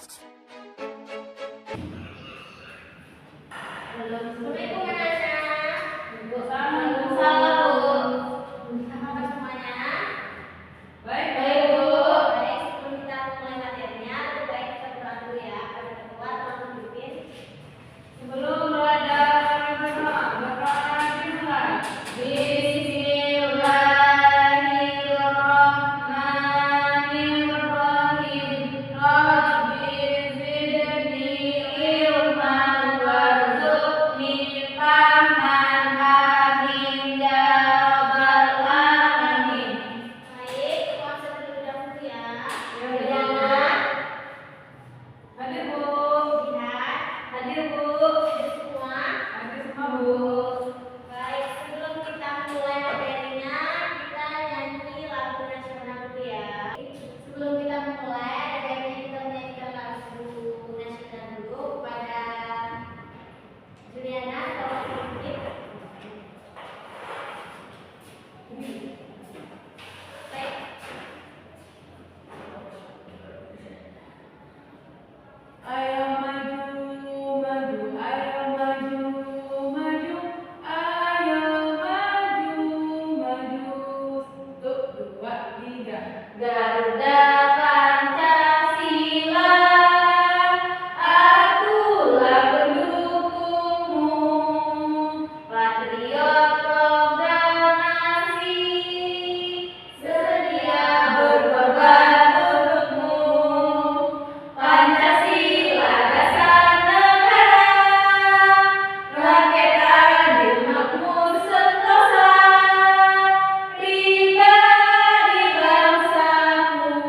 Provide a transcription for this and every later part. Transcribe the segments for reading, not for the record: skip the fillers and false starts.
Assalamualaikum anak-anak. Waalaikumsalam Bu. Apa kabar semuanya? Baik Bu. Baik, sebelum kita mulai materinya, lebih baik kita berdoa dulu ya. Pada ketua telah memimpin. Sebelum belajar berdoa dimulai. Bismillahirrahmanirrahim. Rabbi zidni ilman warzuqni fahman amin ya rabbal alamin. Baik, konsep terlebih dahulu ya. Jangan. Hadir Bu. Lihat. Hadir Bu. Hadir semua. Hadir semua Bu. Baik, sebelum kita mulai materinya, kita nyanyi lagu nasional dulu ya. Sebelum kita mulai, ada baiknya kita menyanyikan lagu nasional dulu kepada Juliana atau Fikri. Baik. Ayo maju, maju, ayo maju, maju, ayo maju, maju. 1, 2, 3. Garuda Pancasila, akulah pendukungmu, patriot proklamasi, sedia berkorban untukmu. Pancasila dasar negara, rakyat adil makmur sentosa, pribadi bangsaku,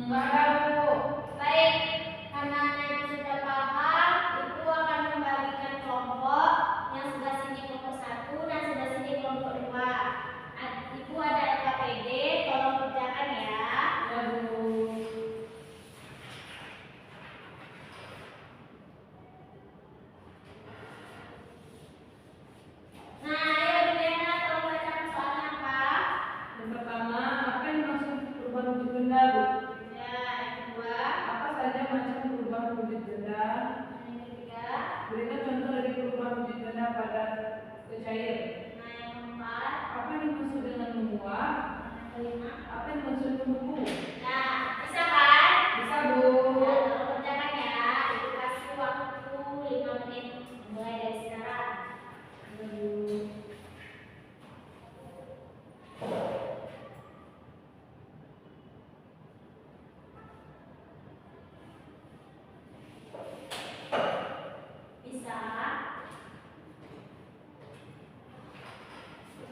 Nggak ada, Bu. Baik, karena Ibu sudah paham, Ibu akan membagikan kelompok yang sebelah sini kelompok 1 dan sebelah sini kelompok 2. Ibu ada LKPD, tolong kerjakan ya. Ya, Bu. Nah, ayo Juliana, tolong bacakan soalnya apa? Yang pertama, apa yang dimaksud perubahan wujud benda, Bu? Ya, yang kedua. Apa saja macam perubahan wujud benda? Yang ketiga. Berikan contoh dari perubahan wujud benda pada cair. Nah, yang keempat. Apa yang dimaksud dengan menguap? Yang kelima. Apa yang dimaksud membeku? Nah, bisa kan? Bisa, Bu. Nah, tolong kerjakan ya. Ibu kasih waktu 5 menit mulai dari sekarang. Ya, Bu. Bisa.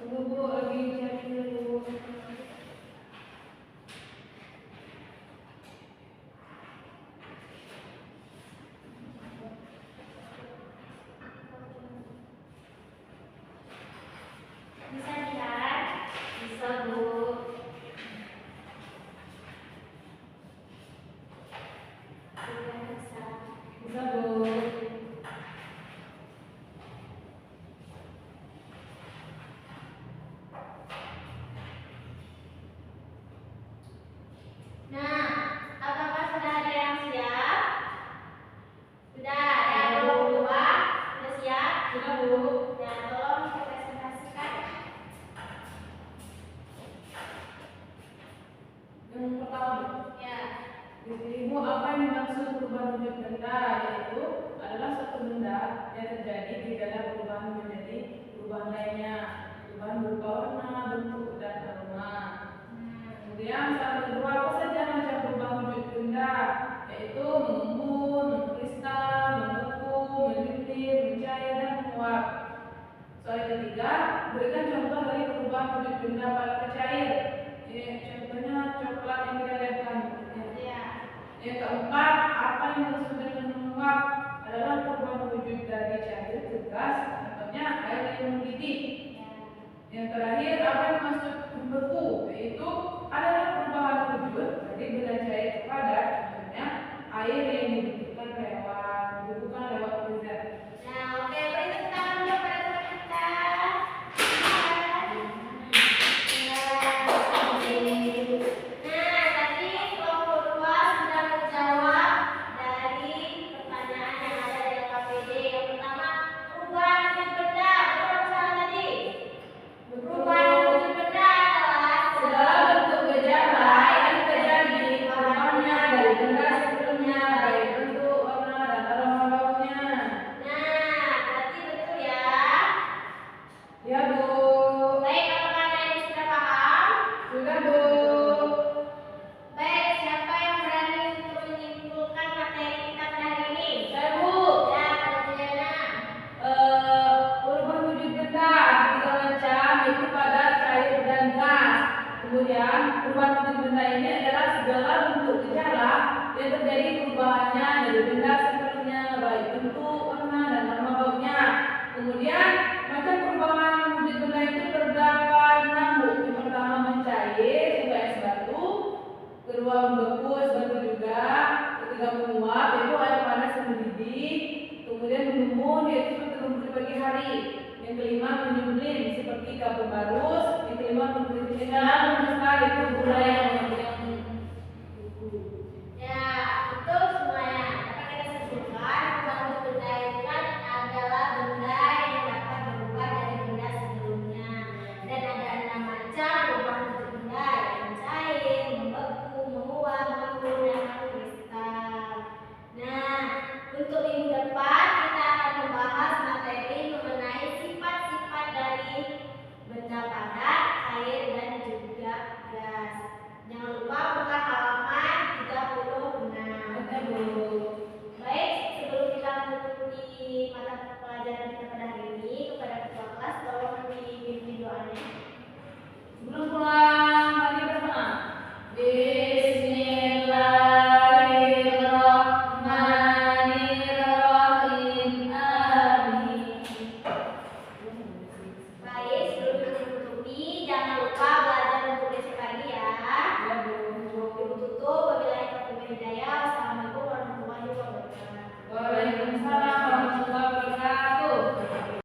Tunggu, Bu, lagi cari dulu. Bisa lihat? Bisa, Bu. Sudah bisa. Bisa, Bu. Nah, apakah sudah ada yang siap? Sudah, yang kelompok 2 sudah siap? Sudah, Bu. Ya, tolong dipresentasikan. Yang pertama, Bu. Ya. Ibu, apa yang dimaksud perubahan wujud benda? Yaitu adalah suatu benda yang terjadi di dalam perubahan menjadi perubahan lainnya, perubahan berupa warna, bentuk, dan aroma. Kemudian salah kedua, apa saja macam perubahan wujud benda? Yaitu mengembun, mengkristal, membeku, menlintir, mencair, dan menguap. Soal ketiga, berikan contoh dari perubahan wujud benda pada cair. Contohnya coklat yang kita lihat kan. Ya. Yang keempat, apa yang dimaksud dengan menguap? Adalah perubahan wujud dari cair ke gas, contohnya air yang mendidih. Yang terakhir, apa yang dimaksud membeku? Yaitu adalah perubahan wujud dari benda cair ke padat, contohnya air yang dibekukan lewat freezer. Nah, oke, beri tepuk tangan dulu pada teman kita. Nah, tadi kelompok 2 sudah menjawab dari pertanyaan yang ada di LKPD. Yang pertama, perubahan wujud benda. Betul atau salah tadi? Perubahan wujud benda adalah Segala bentuk gejala yang terjadi perubahannya dari benda sebelumnya, baik bentuk, warna, dan aroma baunya. Nah, berarti betul ya. Ya, Bu. Baik, apakah Anda sudah paham? Sudah, Bu. Baik, siapa yang berani untuk menyimpulkan materi kita pada hari ini? Saya, Bu. Ya, Kak Juliana. Perubahan wujud benda ada tiga macam, yaitu padat, cair, dan gas. Kemudian perubahan wujud benda ini adalah segala bentuk gejala yang terjadi perubahannya dari benda sebelumnya, baik bentuk, warna, dan aroma baunya. Kemudian macam perubahan wujud benda itu terdapat 6, Bu. Yang pertama mencair hingga es batu, kedua membeku es batu juga, ketiga menguap yaitu air panas yang mendidih, kemudian mengembun yaitu seperti lumpur di pagi hari, yang kelima menyembelin seperti kabel barus, yang kelima mengkritik dalam itu gula yang